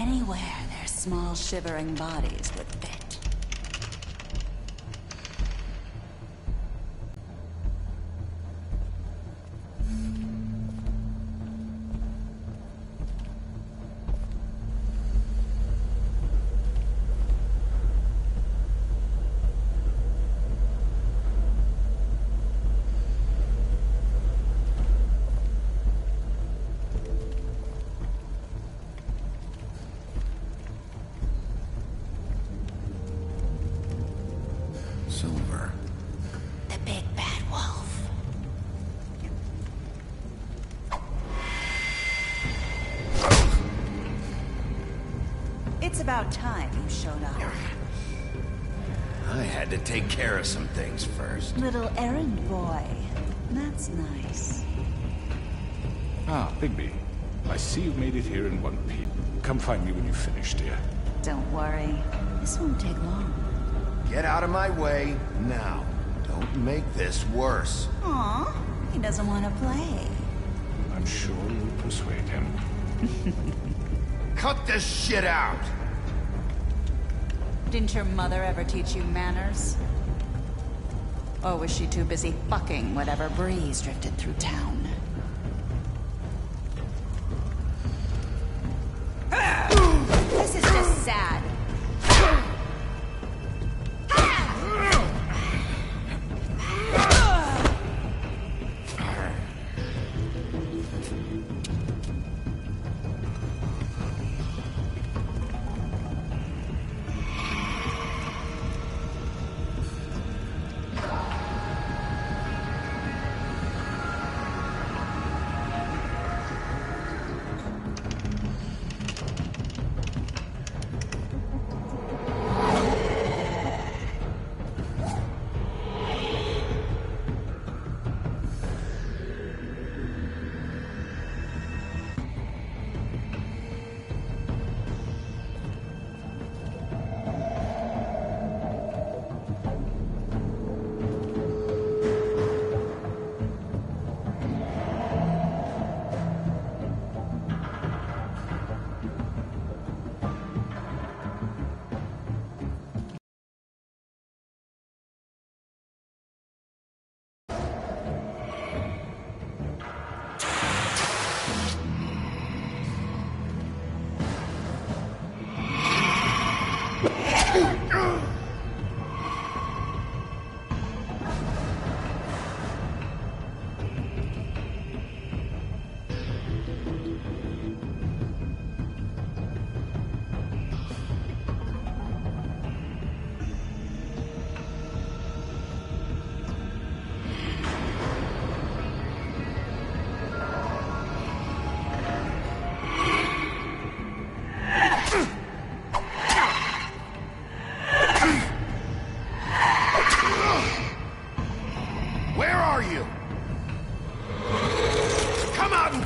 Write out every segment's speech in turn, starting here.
anywhere their small shivering bodies would fit. Silver. The big bad wolf. It's about time you showed up. I had to take care of some things first. Little errand boy. That's nice. Ah, Bigby. I see you've made it here in one piece. Come find me when you've finished, dear. Don't worry. This won't take long. Get out of my way now. Don't make this worse. Aw, he doesn't want to play. I'm sure you'll persuade him. Cut this shit out! Didn't your mother ever teach you manners? Or was she too busy fucking whatever breeze drifted through town? This is just sad.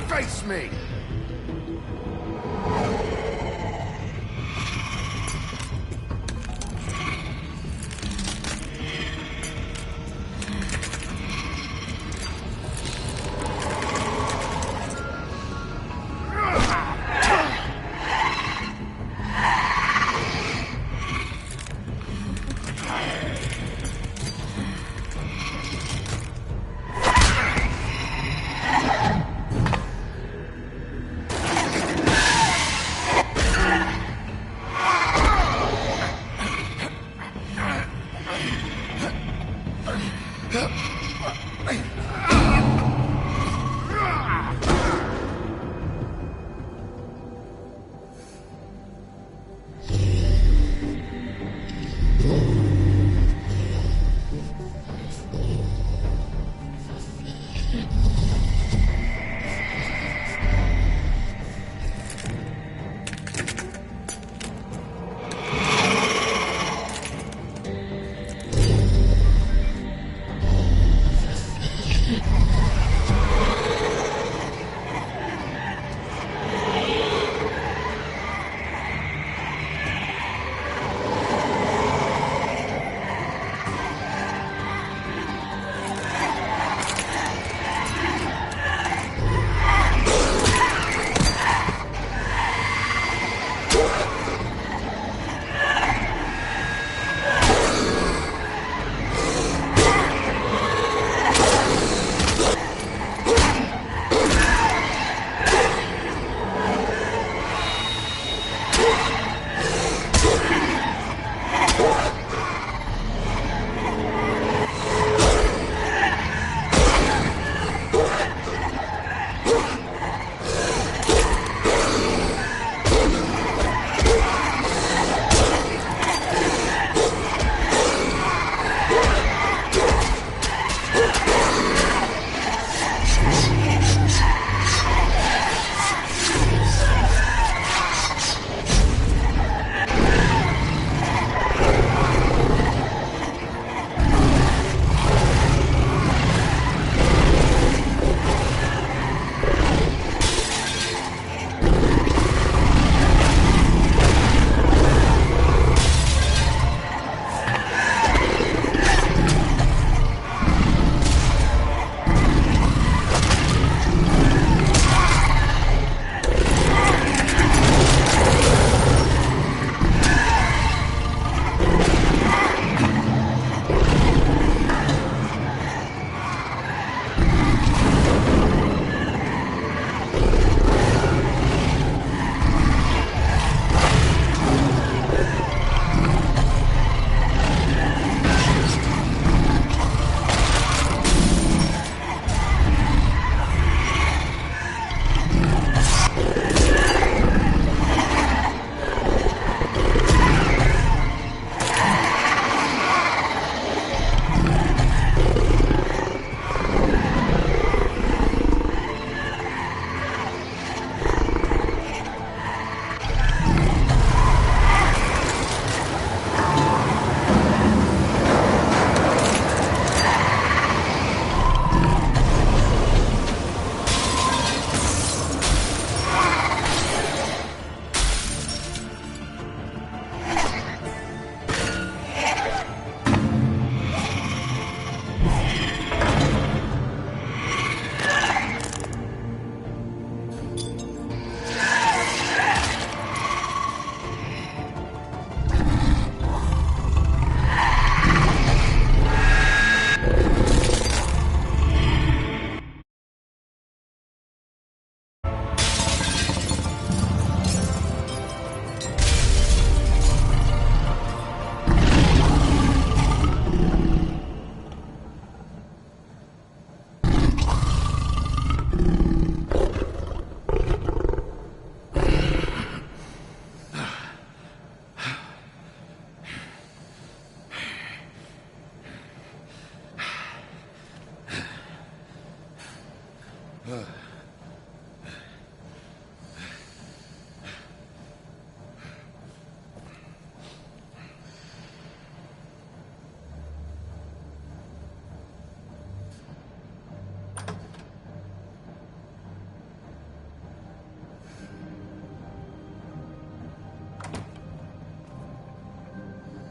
Face me!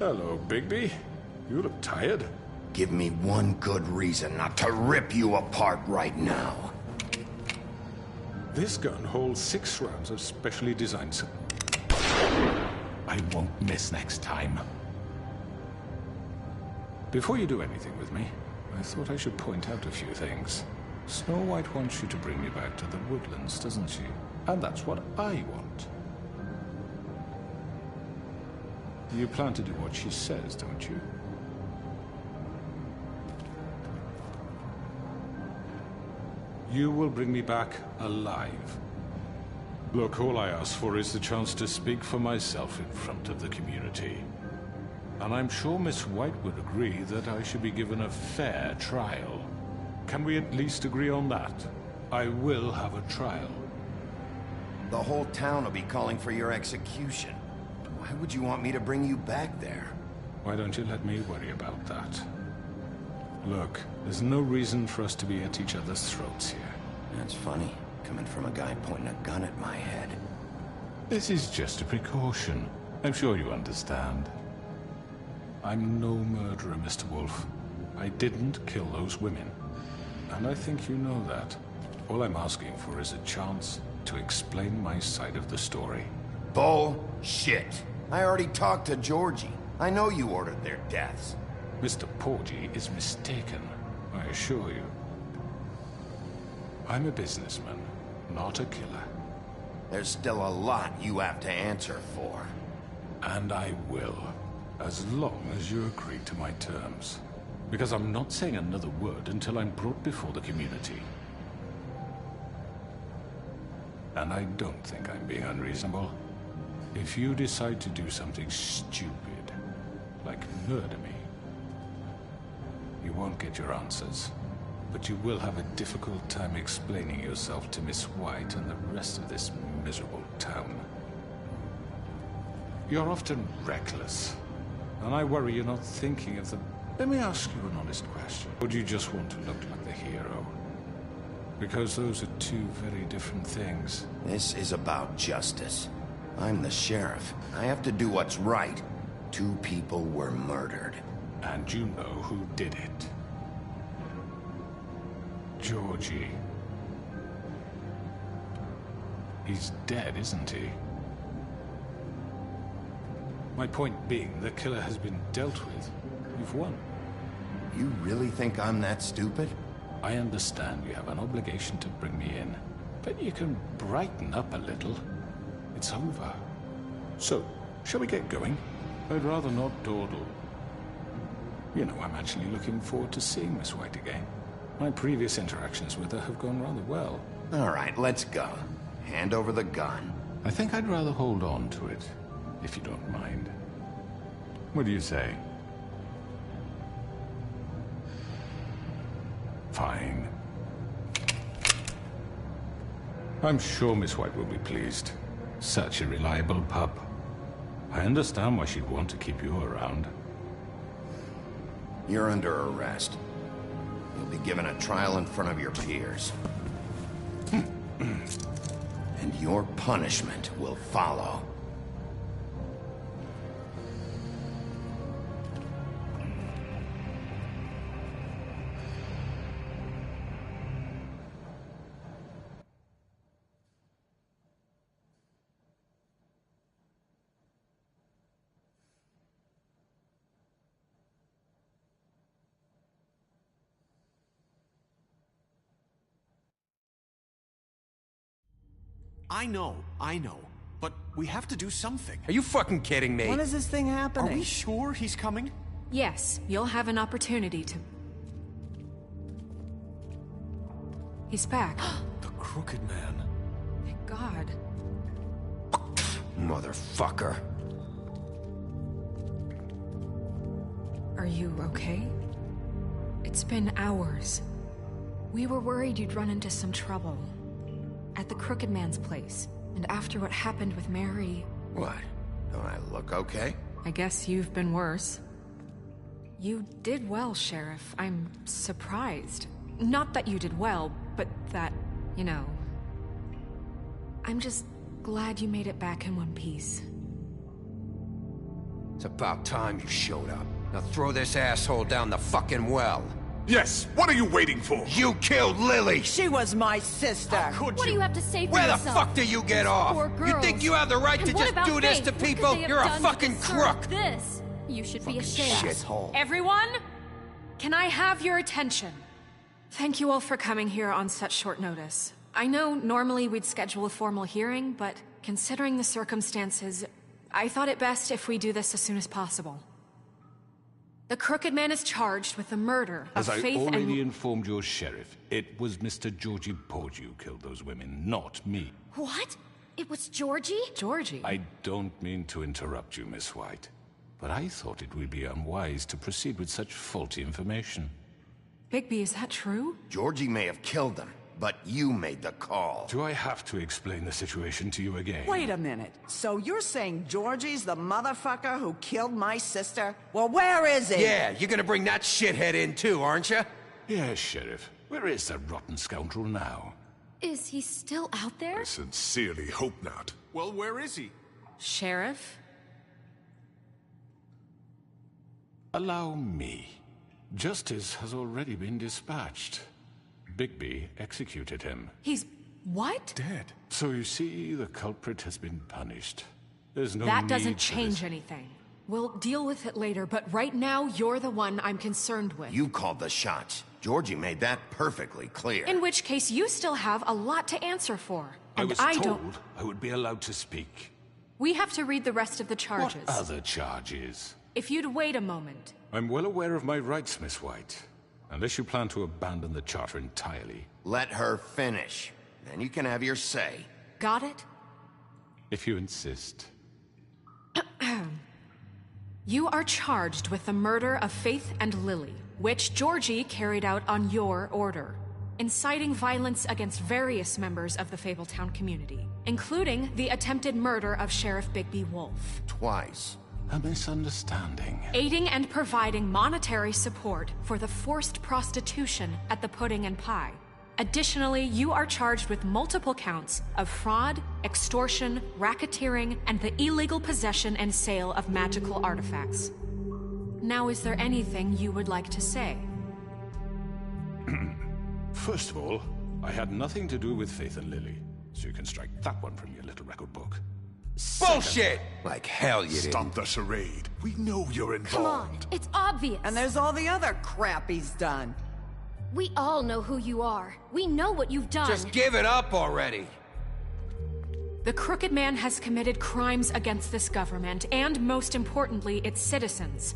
Hello, Bigby. You look tired. Give me one good reason not to rip you apart right now. This gun holds 6 rounds of specially designed... I won't miss next time. Before you do anything with me, I thought I should point out a few things. Snow White wants you to bring me back to the woodlands, doesn't she? And that's what I want. You plan to do what she says, don't you? You will bring me back alive. Look, all I ask for is the chance to speak for myself in front of the community. And I'm sure Miss White would agree that I should be given a fair trial. Can we at least agree on that? I will have a trial. The whole town will be calling for your execution. Why would you want me to bring you back there? Why don't you let me worry about that? Look, there's no reason for us to be at each other's throats here. That's funny, coming from a guy pointing a gun at my head. This is just a precaution. I'm sure you understand. I'm no murderer, Mr. Wolf. I didn't kill those women. And I think you know that. All I'm asking for is a chance to explain my side of the story. Bullshit. I already talked to Georgie. I know you ordered their deaths. Mr. Porgy is mistaken, I assure you. I'm a businessman, not a killer. There's still a lot you have to answer for. And I will, as long as you agree to my terms. Because I'm not saying another word until I'm brought before the community. And I don't think I'm being unreasonable. If you decide to do something stupid, like murder me, you won't get your answers. But you will have a difficult time explaining yourself to Miss White and the rest of this miserable town. You're often reckless, and I worry you're not thinking of the... Let me ask you an honest question. Or do you just want to look like the hero? Because those are two very different things. This is about justice. I'm the sheriff. I have to do what's right. 2 people were murdered. And you know who did it. Georgie. He's dead, isn't he? My point being, the killer has been dealt with. You've won. You really think I'm that stupid? I understand you have an obligation to bring me in, but you can brighten up a little. It's over. So, shall we get going? I'd rather not dawdle. You know, I'm actually looking forward to seeing Miss White again. My previous interactions with her have gone rather well. All right, let's go. Hand over the gun. I think I'd rather hold on to it, if you don't mind. What do you say? Fine. I'm sure Miss White will be pleased. Such a reliable pup. I understand why she'd want to keep you around. You're under arrest. You'll be given a trial in front of your peers. And your punishment will follow. I know. But we have to do something. Are you fucking kidding me? When is this thing happening? Are we sure he's coming? Yes, you'll have an opportunity to... He's back. The Crooked Man. Thank God. Motherfucker. Are you okay? It's been hours. We were worried you'd run into some trouble. At the Crooked Man's place. And after what happened with Mary... What? Don't I look okay? I guess you've been worse. You did well, Sheriff. I'm surprised. Not that you did well, but that, you know... I'm just glad you made it back in one piece. It's about time you showed up. Now throw this asshole down the fucking well. Yes, what are you waiting for? You killed Lily! She was my sister. Could What do you have to say for Where the yourself? fuck do you get off? Poor You girls. think you have the right And to what just about do this Faith? to What could people? they have You're a done to fucking deserve crook! This. You should be ashamed. Shithole. Everyone, can I have your attention? Thank you all for coming here on such short notice. I know normally we'd schedule a formal hearing, but considering the circumstances, I thought it best if we do this as soon as possible. The Crooked Man is charged with the murder of As I Faith already and... informed your sheriff, it was Mr. Georgie Porgy who killed those women, not me. What? It was Georgie? Georgie? I don't mean to interrupt you, Miss White, but I thought it would be unwise to proceed with such faulty information. Bigby, is that true? Georgie may have killed them, but you made the call. Do I have to explain the situation to you again? Wait a minute. So you're saying Georgie's the motherfucker who killed my sister? Well, where is he? Yeah, you're gonna bring that shithead in too, aren't you? Yes, Sheriff. Where is that rotten scoundrel now? Is he still out there? I sincerely hope not. Well, where is he? Sheriff? Allow me. Justice has already been dispatched. Bigby executed him. He's... what? Dead. So you see, the culprit has been punished. There's no That need doesn't for change this. anything. We'll deal with it later, but right now, you're the one I'm concerned with. You called the shots. Georgie made that perfectly clear. In which case, you still have a lot to answer for. I And was I told don't... I would be allowed to speak. We have to read the rest of the charges. What other charges? If you'd wait a moment. I'm well aware of my rights, Miss White. Unless you plan to abandon the charter entirely. Let her finish. Then you can have your say. Got it? If you insist. You are charged with the murder of Faith and Lily, which Georgie carried out on your order, inciting violence against various members of the Fabletown community, including the attempted murder of Sheriff Bigby Wolf. Twice. A misunderstanding. Aiding and providing monetary support for the forced prostitution at the Pudding and Pie. Additionally, you are charged with multiple counts of fraud, extortion, racketeering, and the illegal possession and sale of magical artifacts. Now, is there anything you would like to say? First of all, I had nothing to do with Faith and Lily, so you can strike that one from your little record book. Bullshit! Like hell you didn't. Stop the charade. We know you're Come on, involved. it's obvious. And there's all the other crap he's done. We all know who you are. We know what you've done. Just give it up already. The Crooked Man has committed crimes against this government and, most importantly, its citizens.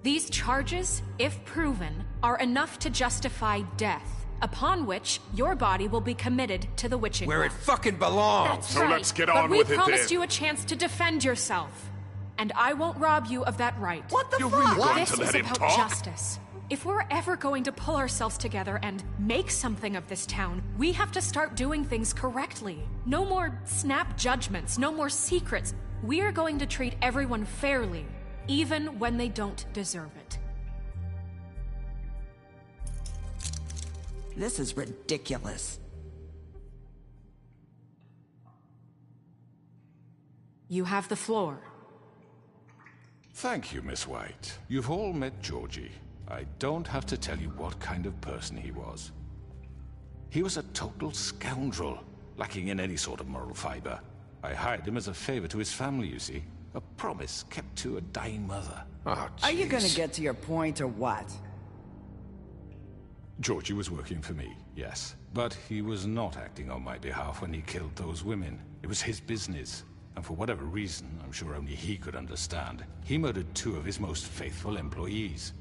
These charges, if proven, are enough to justify death, upon which your body will be committed to the witching Where it well. fucking belongs. That's So right. let's get But on we with it promised then. you a chance to defend yourself, and I won't rob you of that right. What the You're fuck? really going This to is let him about talk? justice. If we're ever going to pull ourselves together and make something of this town, we have to start doing things correctly. No more snap judgments, no more secrets. We are going to treat everyone fairly, even when they don't deserve it. This is ridiculous. You have the floor. Thank you, Miss White. You've all met Georgie. I don't have to tell you what kind of person he was. He was a total scoundrel, lacking in any sort of moral fiber. I hired him as a favor to his family, you see. A promise kept to a dying mother. Oh, Are you gonna jeez. get to your point or what? Georgie was working for me, yes. But he was not acting on my behalf when he killed those women. It was his business. And for whatever reason, I'm sure only he could understand, he murdered 2 of his most faithful employees.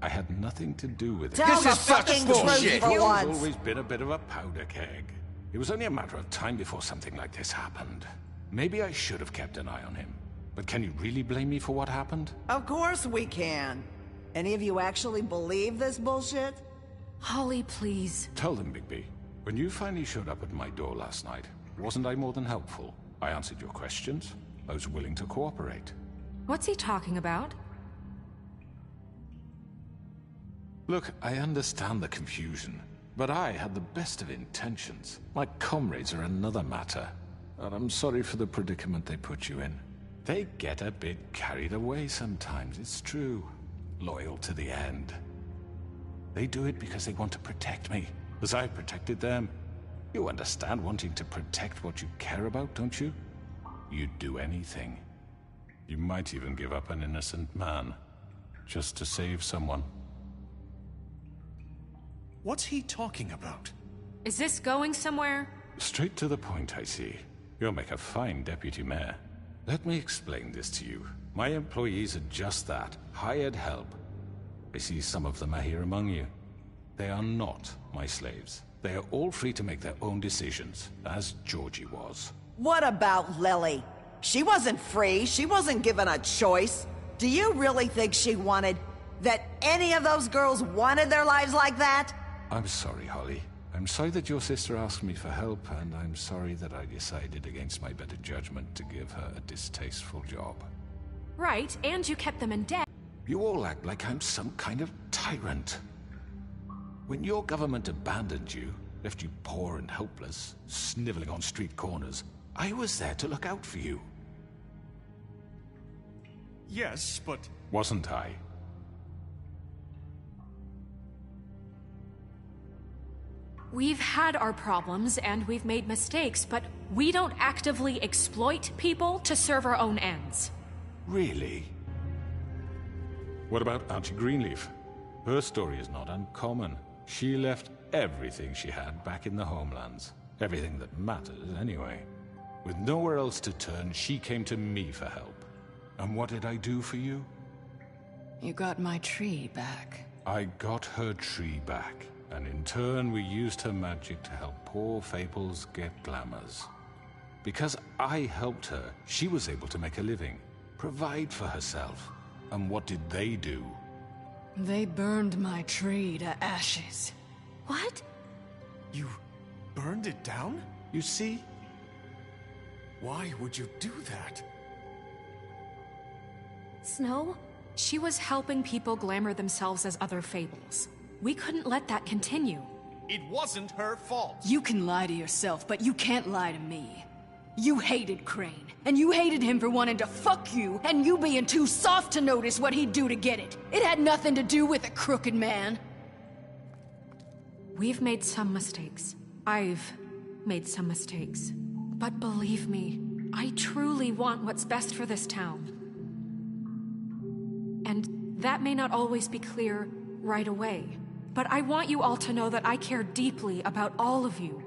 I had nothing to do with it. Tell This the is such fucking bullshit. truth for He's once. always been a bit of a powder keg. It was only a matter of time before something like this happened. Maybe I should have kept an eye on him. But can you really blame me for what happened? Of course we can. Any of you actually believe this bullshit? Holly, please. Tell them, Bigby. When you finally showed up at my door last night, wasn't I more than helpful? I answered your questions. I was willing to cooperate. What's he talking about? Look, I understand the confusion, but I had the best of intentions. My comrades are another matter, and I'm sorry for the predicament they put you in. They get a bit carried away sometimes, it's true. Loyal to the end. They do it because they want to protect me, as I protected them. You understand wanting to protect what you care about, don't you? You'd do anything. You might even give up an innocent man, just to save someone. What's he talking about? Is this going somewhere? Straight to the point, I see. You'll make a fine deputy mayor. Let me explain this to you. My employees are just that, hired help. I see some of them are here among you. They are not my slaves. They are all free to make their own decisions, as Georgie was. What about Lily? She wasn't free. She wasn't given a choice. Do you really think she wanted... that any of those girls wanted their lives like that? I'm sorry, Holly. I'm sorry that your sister asked me for help, and I'm sorry that I decided against my better judgment to give her a distasteful job. Right, and you kept them in debt. You all act like I'm some kind of tyrant. When your government abandoned you, left you poor and helpless, sniveling on street corners, I was there to look out for you. Yes, but... Wasn't I? We've had our problems and we've made mistakes, but we don't actively exploit people to serve our own ends. Really? What about Auntie Greenleaf? Her story is not uncommon. She left everything she had back in the homelands. Everything that matters, anyway. With nowhere else to turn, she came to me for help. And what did I do for you? You got my tree back. I got her tree back. And in turn, we used her magic to help poor Fables get glamours. Because I helped her, she was able to make a living, provide for herself. And what did they do? They burned my tree to ashes. What? You burned it down? You see? Why would you do that? Snow? She was helping people glamour themselves as other Fables. We couldn't let that continue. It wasn't her fault. You can lie to yourself, but you can't lie to me. You hated Crane, and you hated him for wanting to fuck you, and you being too soft to notice what he'd do to get it. It had nothing to do with a crooked man. We've made some mistakes. I've made some mistakes. But believe me, I truly want what's best for this town. And that may not always be clear right away. But I want you all to know that I care deeply about all of you.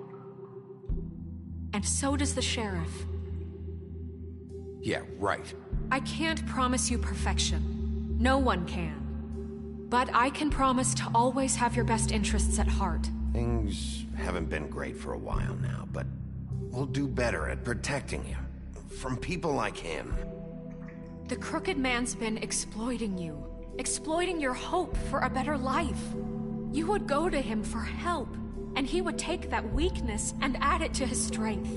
And so does the sheriff. Yeah, right. I can't promise you perfection. No one can. But I can promise to always have your best interests at heart. Things haven't been great for a while now, but we'll do better at protecting you. From people like him. The Crooked Man's been exploiting you. Exploiting your hope for a better life. You would go to him for help, and he would take that weakness and add it to his strength.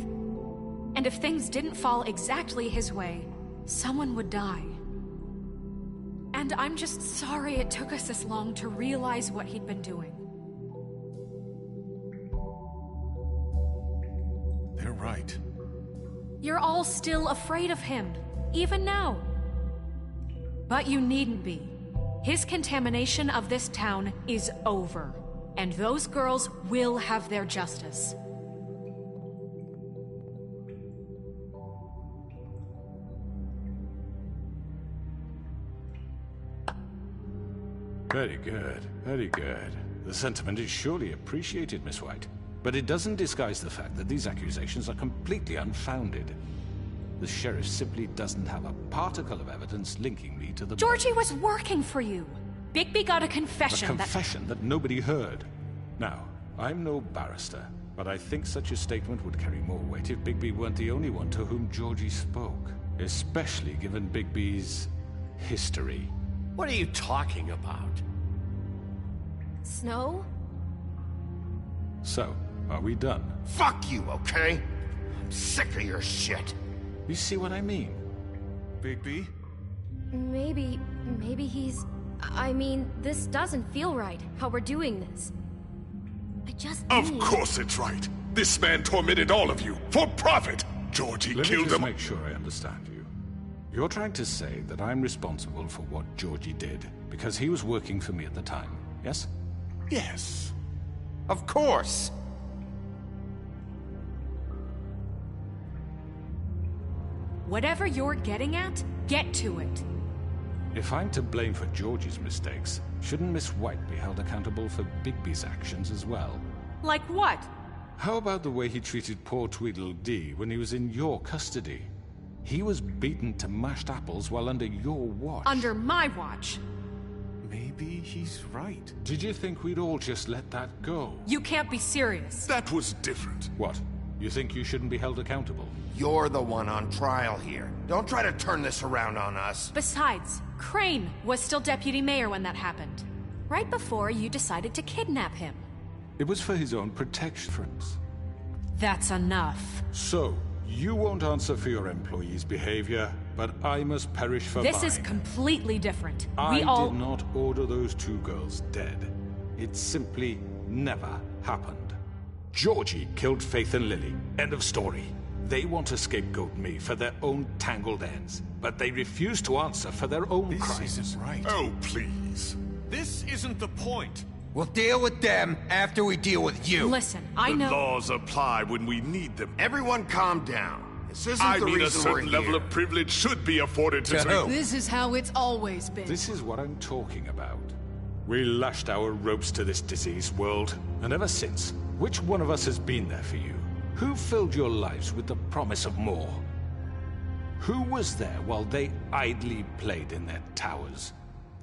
And if things didn't fall exactly his way, someone would die. And I'm just sorry it took us this long to realize what he'd been doing. They're right. You're all still afraid of him, even now. But you needn't be. His contamination of this town is over, and those girls will have their justice. Very good, very good. The sentiment is surely appreciated, Miss White. But it doesn't disguise the fact that these accusations are completely unfounded. The sheriff simply doesn't have a particle of evidence linking me to the... Georgie was working for you. Bigby got a confession A confession that nobody heard. Now, I'm no barrister, but I think such a statement would carry more weight if Bigby weren't the only one to whom Georgie spoke. Especially given Bigby's history. What are you talking about? Snow? So, are we done? Fuck you, okay? I'm sick of your shit. You see what I mean? Bigby? Maybe he's... I mean, this doesn't feel right, how we're doing this. I just Of course it's right. This man tormented all of you, for profit. Georgie Let me killed just them. make sure I understand you. You're trying to say that I'm responsible for what Georgie did because he was working for me at the time, yes? Yes. Of course! Whatever you're getting at, get to it. If I'm to blame for Georgie's mistakes, shouldn't Miss White be held accountable for Bigby's actions as well? Like what? How about the way he treated poor Tweedledee when he was in your custody? He was beaten to mashed apples while under your watch. Under my watch. Maybe he's right. Did you think we'd all just let that go? You can't be serious. That was different. What? You think you shouldn't be held accountable? You're the one on trial here. Don't try to turn this around on us. Besides, Crane was still deputy mayor when that happened. Right before you decided to kidnap him. It was for his own protection. That's enough. So, you won't answer for your employees' behavior, but I must perish for mine. This is completely different. I did not order those two girls dead. It simply never happened. Georgie killed Faith and Lily. End of story. They want to scapegoat me for their own tangled ends, but they refuse to answer for their own crimes. This isn't right. Oh, please. This isn't the point. We'll deal with them after we deal with you. Listen, I The know... laws apply when we need them. Everyone calm down. This isn't I the mean, a reason we're certain level here. of privilege should be afforded to who? This is how it's always been. This is what I'm talking about. We lashed our ropes to this diseased world, and ever since, which one of us has been there for you? Who filled your lives with the promise of more? Who was there while they idly played in their towers,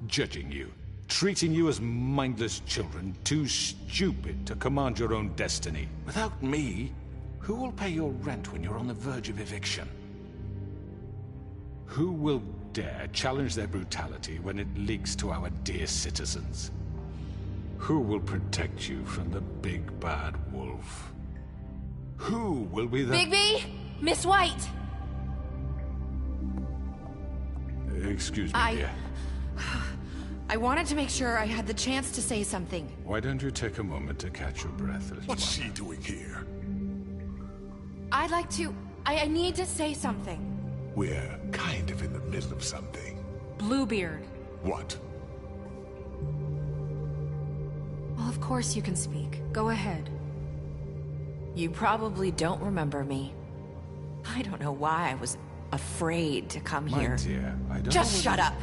judging you, treating you as mindless children, too stupid to command your own destiny? Without me, who will pay your rent when you're on the verge of eviction? Who will dare challenge their brutality when it leaks to our dear citizens? Who will protect you from the big bad wolf? Who will be the— Bigby! Miss White! Excuse me, dear. I wanted to make sure I had the chance to say something. Why don't you take a moment to catch your breath, little What's one? she doing here? I'd like to... I need to say something. We're kind of in the middle of something. Bluebeard. What? Well, of course you can speak. Go ahead. You probably don't remember me. I don't know why I was afraid to come My here. dear, I don't Just know shut up!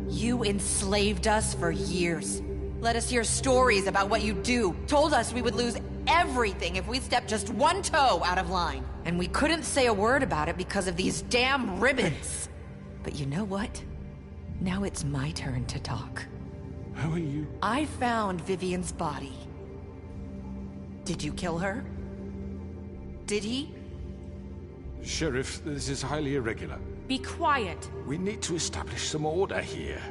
You enslaved us for years. Let us hear stories about what you do. Told us we would lose everything if we stepped just one toe out of line. And we couldn't say a word about it because of these damn ribbons. But you know what? Now it's my turn to talk. How are you? I found Vivian's body. Did you kill her? Did he? Sheriff, this is highly irregular. Be quiet. We need to establish some order here.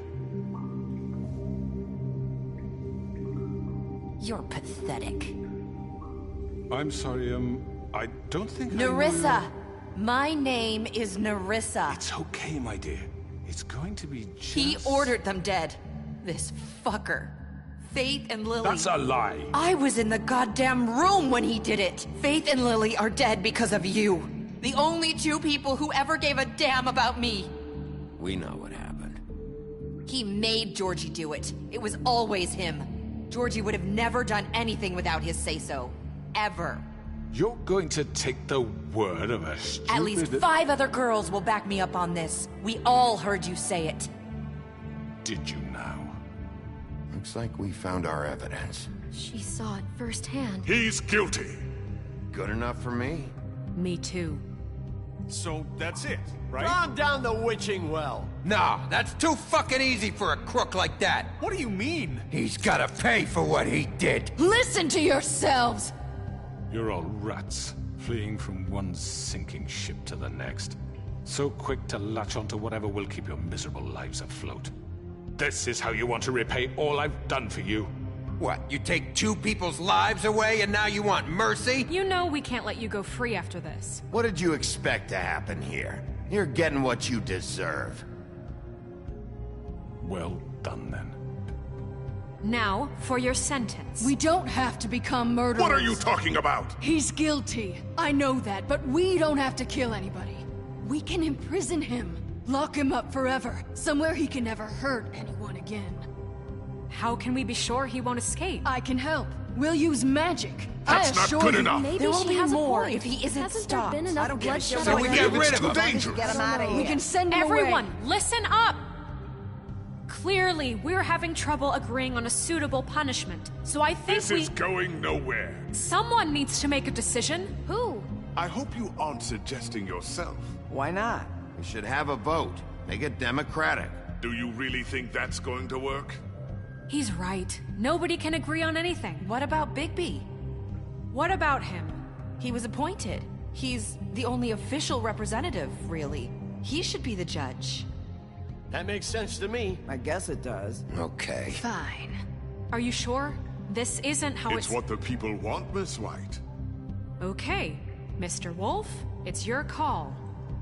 You're pathetic. I'm sorry, I don't think Nerissa! My name is Nerissa. It's okay, my dear. It's going to be just... He ordered them dead. This fucker. Faith and Lily. That's a lie. I was in the goddamn room when he did it. Faith and Lily are dead because of you. The only two people who ever gave a damn about me. We know what happened. He made Georgie do it. It was always him. Georgie would have never done anything without his say-so. Ever. You're going to take the word of a stupid... At least 5 other girls will back me up on this. We all heard you say it. Did you now? Looks like we found our evidence. She saw it firsthand. He's guilty. Good enough for me? Me too. So that's it, right? Calm down the witching well. Nah, that's too fucking easy for a crook like that. What do you mean? He's gotta pay for what he did. Listen to yourselves! You're all rats, fleeing from one sinking ship to the next. So quick to latch onto whatever will keep your miserable lives afloat. This is how you want to repay all I've done for you. What, you take 2 people's lives away and now you want mercy? You know we can't let you go free after this. What did you expect to happen here? You're getting what you deserve. Well done, then. Now, for your sentence. We don't have to become murderers. What are you talking about? He's guilty. I know that, but we don't have to kill anybody. We can imprison him. Lock him up forever, somewhere he can never hurt anyone again. How can we be sure he won't escape? I can help. We'll use magic. That's not good enough. Maybe There will she be has more a point. if he isn't Hasn't stopped. there been enough bloodshed So we already? get rid of Too him. dangerous. Get him out of here. We can send him Everyone, away. listen up! Clearly, we're having trouble agreeing on a suitable punishment, so I think This is going nowhere. someone needs to make a decision. Who? I hope you aren't suggesting yourself. Why not? We should have a vote. Make it democratic. Do you really think that's going to work? He's right. Nobody can agree on anything. What about Bigby? What about him? He was appointed. He's the only official representative, really. He should be the judge. That makes sense to me. I guess it does. Okay. Fine. Are you sure? This isn't how It's what the people want, Miss White. Okay, Mr. Wolf, it's your call.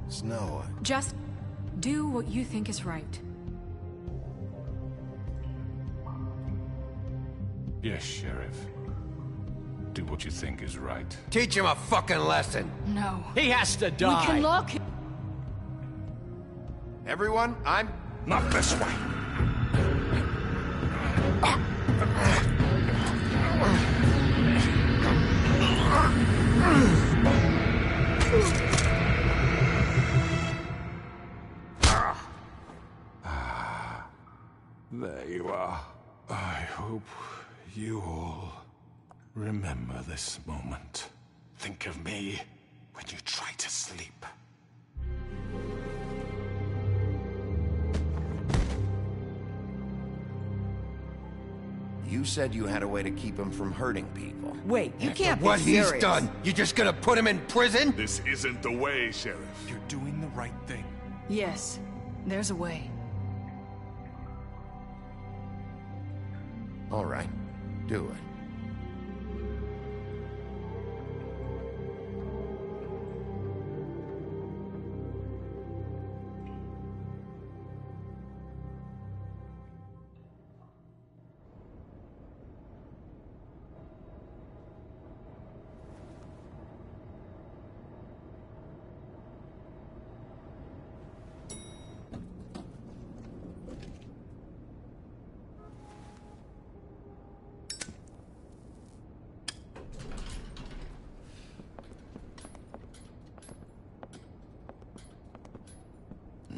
Snow. Just do what you think is right. Yes, Sheriff. Do what you think is right. Teach him a fucking lesson. No. He has to die. We can lock him. Everyone, I'm... Not this way. There you are. I hope you all remember this moment. Think of me when you try to sleep. You said you had a way to keep him from hurting people. Wait, you After can't be what serious. he's done, you just gonna put him in prison? This isn't the way, Sheriff. You're doing the right thing. Yes, there's a way. All right, do it.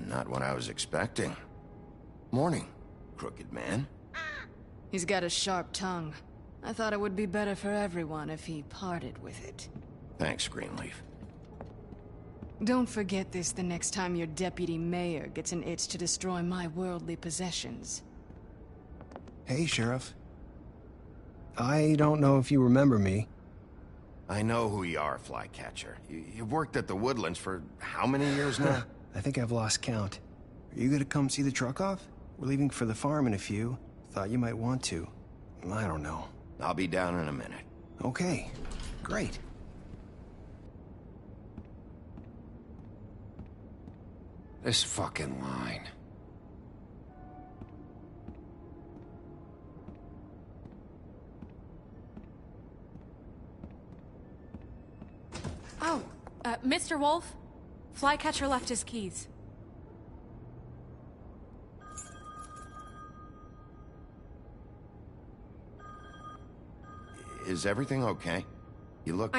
Not what I was expecting. Morning, crooked man. He's got a sharp tongue. I thought it would be better for everyone if he parted with it. Thanks, Greenleaf. Don't forget this the next time your deputy mayor gets an itch to destroy my worldly possessions. Hey, Sheriff. I don't know if you remember me. I know who you are, Flycatcher. You've worked at the Woodlands for how many years now? I think I've lost count. Are you gonna come see the truck off? We're leaving for the farm in a few. Thought you might want to. I don't know. I'll be down in a minute. Okay, great. This fucking line. Oh, Mr. Wolf? Flycatcher left his keys. Is everything okay? You look...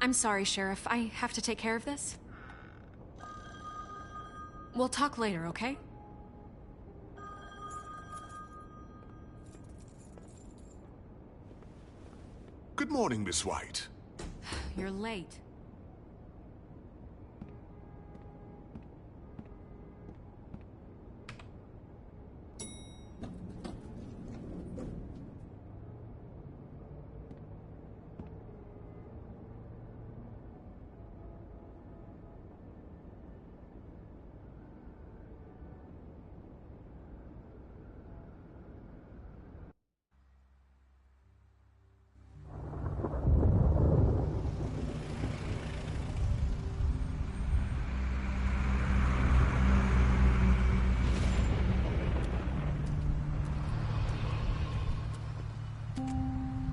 I'm sorry, Sheriff. I have to take care of this. We'll talk later, okay? Good morning, Miss White. You're late.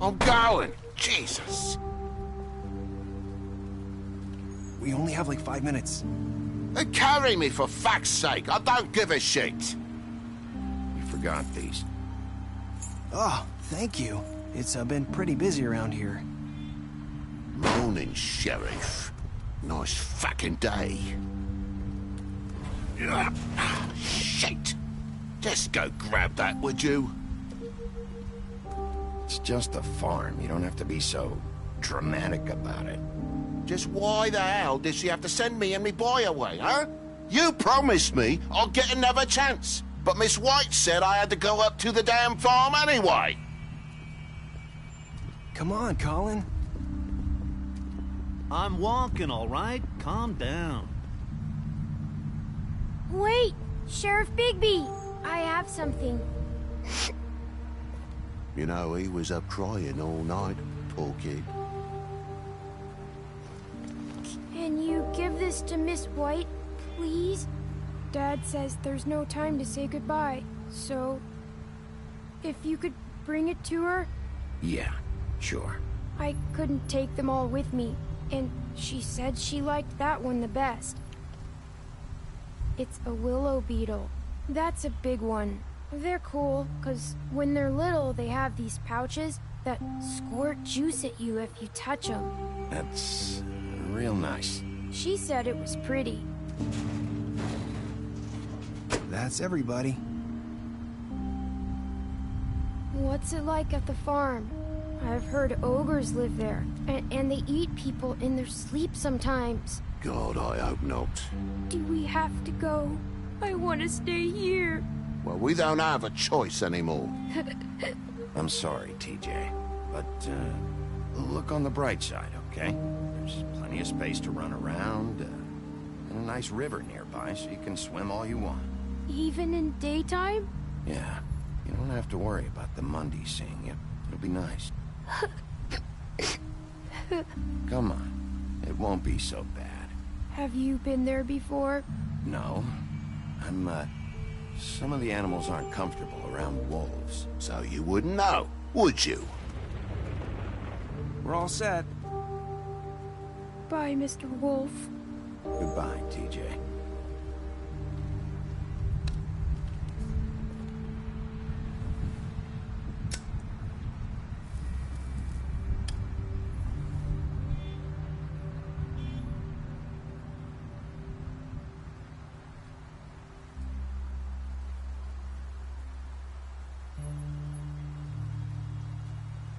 I'm going! Jesus! We only have like 5 minutes. Carry me, for fuck's sake. I don't give a shit. You forgot these. Oh, thank you. It's been pretty busy around here. Morning, Sheriff. Nice fucking day. Shit. Just go grab that, would you? It's just a farm. You don't have to be so dramatic about it. Just why the hell did she have to send me and me boy away, huh? You promised me I'll get another chance, but Miss White said I had to go up to the damn farm anyway. Come on, Colin. I'm walking, all right? Calm down. Wait! Sheriff Bigby! I have something. You know, he was up crying all night, poor kid. Can you give this to Miss White, please? Dad says there's no time to say goodbye, so... if you could bring it to her? Yeah, sure. I couldn't take them all with me, and she said she liked that one the best. It's a willow beetle. That's a big one. They're cool, 'cause when they're little, they have these pouches that squirt juice at you if you touch them. That's real nice. She said it was pretty. That's everybody. What's it like at the farm? I've heard ogres live there, and they eat people in their sleep sometimes. God, I hope not. Do we have to go? I want to stay here. Well, we don't have a choice anymore. I'm sorry, TJ, but look on the bright side, okay? There's plenty of space to run around, and a nice river nearby, so you can swim all you want. Even in daytime? Yeah, you don't have to worry about the Mundies seeing you. It'll be nice. Come on, it won't be so bad. Have you been there before? No, some of the animals aren't comfortable around wolves. So you wouldn't know, would you? We're all set. Bye, Mr. Wolf. Goodbye, TJ.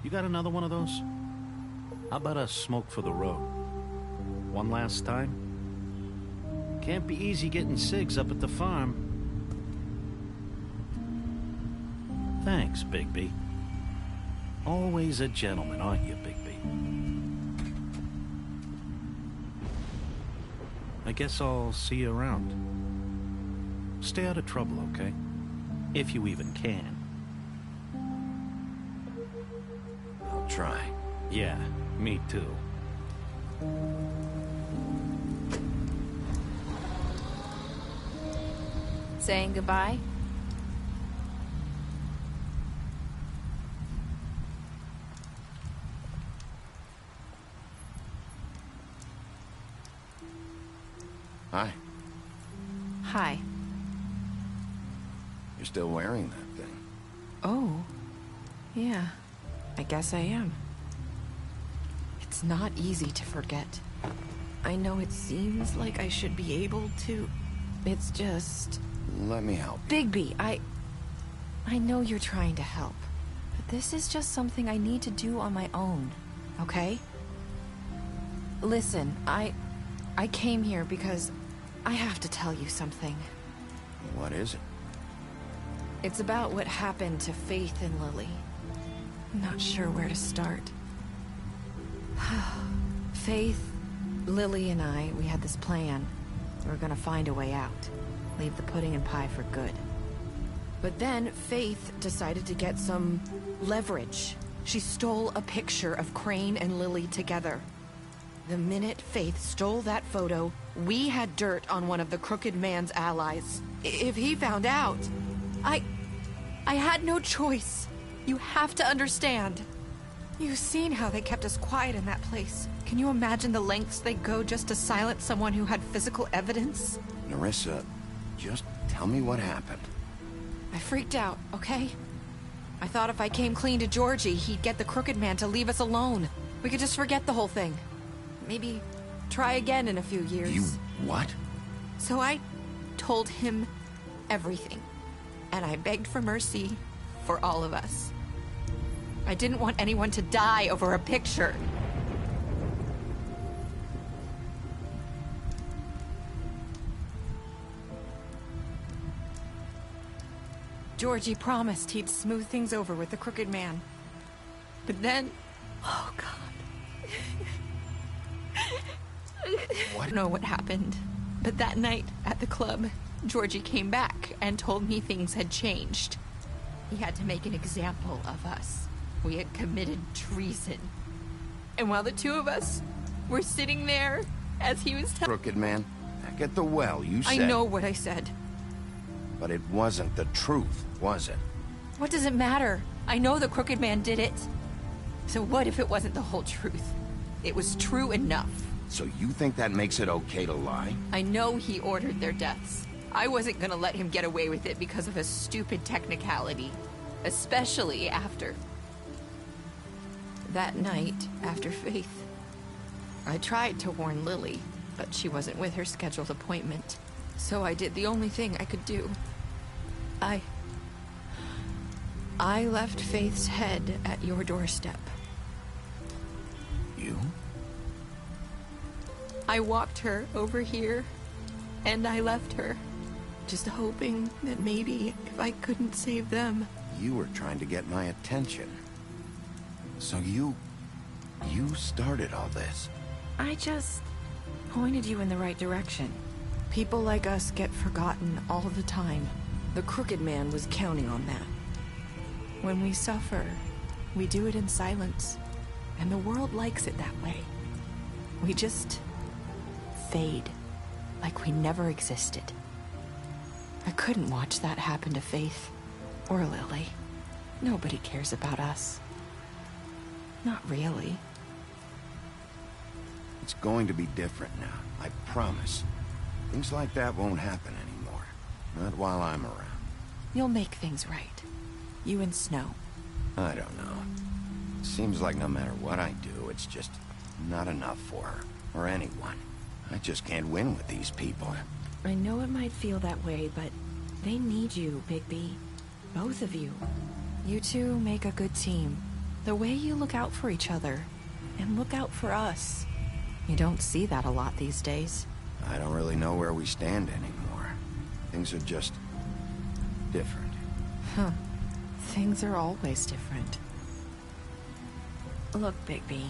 You got another one of those? How about a smoke for the road? One last time? Can't be easy getting cigs up at the farm. Thanks, Bigby. Always a gentleman, aren't you, Bigby? I guess I'll see you around. Stay out of trouble, okay? If you even can. I'll try. Yeah, me too. Saying goodbye? Hi. Hi. You're still wearing that thing. Oh. Yeah. I guess I am. It's not easy to forget. I know it seems like I should be able to. It's just... Let me help. Bigby, I know you're trying to help. But this is just something I need to do on my own. Okay? Listen, I came here because I have to tell you something. What is it? It's about what happened to Faith and Lily. I'm not sure where to start. Faith, Lily, and I, we had this plan. We were gonna find a way out. Leave the pudding and pie for good. But then Faith decided to get some leverage. She stole a picture of Crane and Lily together. The minute Faith stole that photo, we had dirt on one of the Crooked Man's allies. If he found out, I had no choice. You have to understand. You've seen how they kept us quiet in that place. Can you imagine the lengths they go just to silence someone who had physical evidence? Nerissa, just tell me what happened. I freaked out, okay? I thought if I came clean to Georgie, he'd get the Crooked Man to leave us alone. We could just forget the whole thing. Maybe try again in a few years. You what? So I told him everything. And I begged for mercy for all of us. I didn't want anyone to die over a picture. Georgie promised he'd smooth things over with the Crooked Man. But then... Oh, God. I don't know what happened. But that night, at the club, Georgie came back and told me things had changed. He had to make an example of us. We had committed treason. And while the two of us were sitting there, as he was Crooked Man, back at the well, you said... I know what I said. But it wasn't the truth, was it? What does it matter? I know the Crooked Man did it. So what if it wasn't the whole truth? It was true enough. So you think that makes it okay to lie? I know he ordered their deaths. I wasn't gonna let him get away with it because of a stupid technicality. Especially after... that night, after Faith. I tried to warn Lily, but she wasn't with her scheduled appointment. So I did the only thing I could do. I left Faith's head at your doorstep. You? I walked her over here, and I left her. Just hoping that maybe if I couldn't save them... You were trying to get my attention. So you started all this. I just pointed you in the right direction. People like us get forgotten all the time. The Crooked Man was counting on that. When we suffer, we do it in silence. And the world likes it that way. We just fade, like we never existed. I couldn't watch that happen to Faith, or Lily. Nobody cares about us. Not really. It's going to be different now, I promise. Things like that won't happen anymore. Not while I'm around. You'll make things right. You and Snow. I don't know. Seems like no matter what I do, it's just not enough for her, or anyone. I just can't win with these people. I know it might feel that way, but they need you, Bigby. Both of you. You two make a good team. The way you look out for each other, and look out for us. You don't see that a lot these days. I don't really know where we stand anymore. Things are just... different. Huh. Things are always different. Look, Bigby.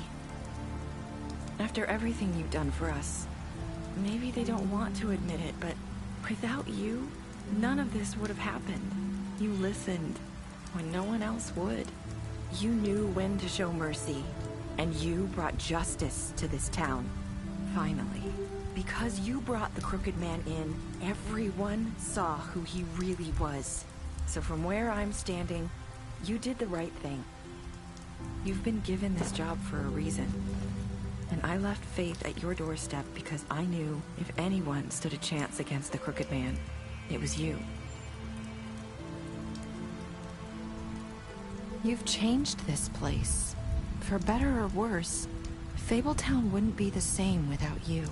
After everything you've done for us, maybe they don't want to admit it, but without you, none of this would have happened. You listened when no one else would. You knew when to show mercy, and you brought justice to this town. Finally. Because you brought the Crooked Man in, everyone saw who he really was. So from where I'm standing, you did the right thing. You've been given this job for a reason. And I left Faith at your doorstep because I knew if anyone stood a chance against the Crooked Man, it was you. You've changed this place. For better or worse, Fabletown wouldn't be the same without you.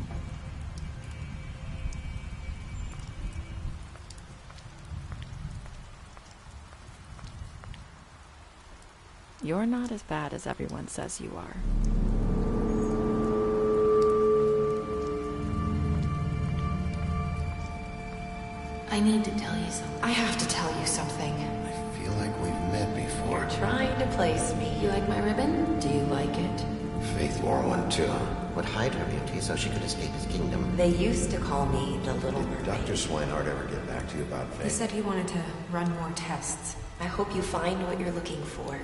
You're not as bad as everyone says you are. I need to tell you something. I have to tell you something. I feel like we've met before. You're trying to place me. You like my ribbon? Do you like it? Faith wore one too. Would hide her beauty so she could escape his kingdom. They used to call me the Little Mermaid. Dr. Swinehart ever get back to you about Faith? He said he wanted to run more tests. I hope you find what you're looking for.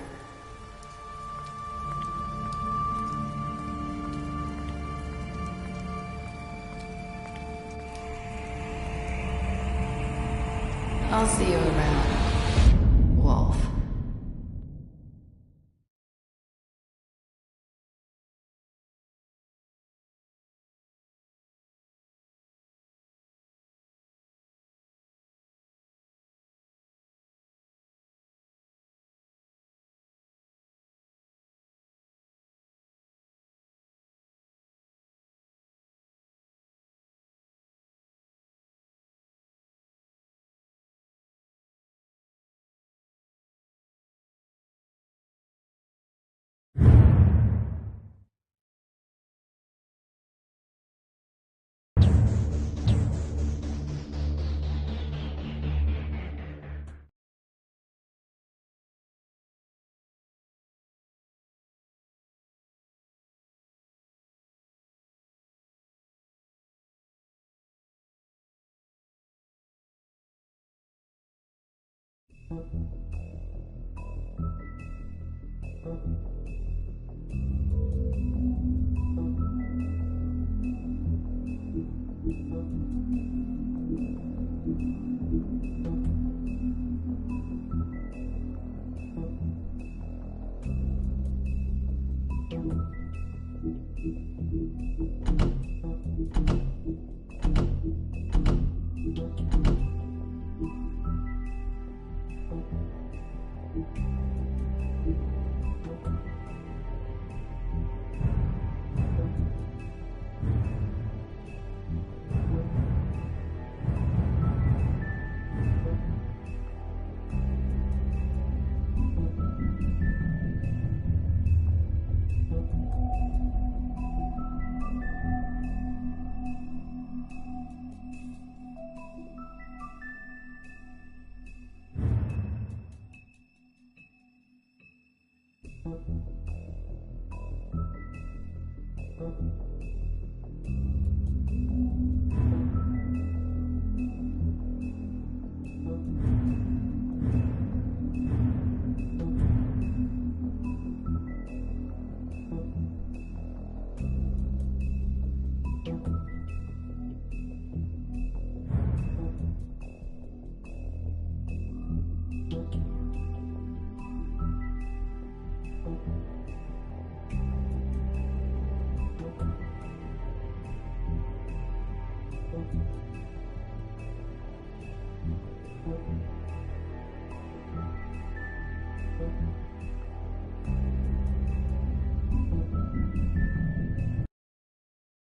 I'll see you around.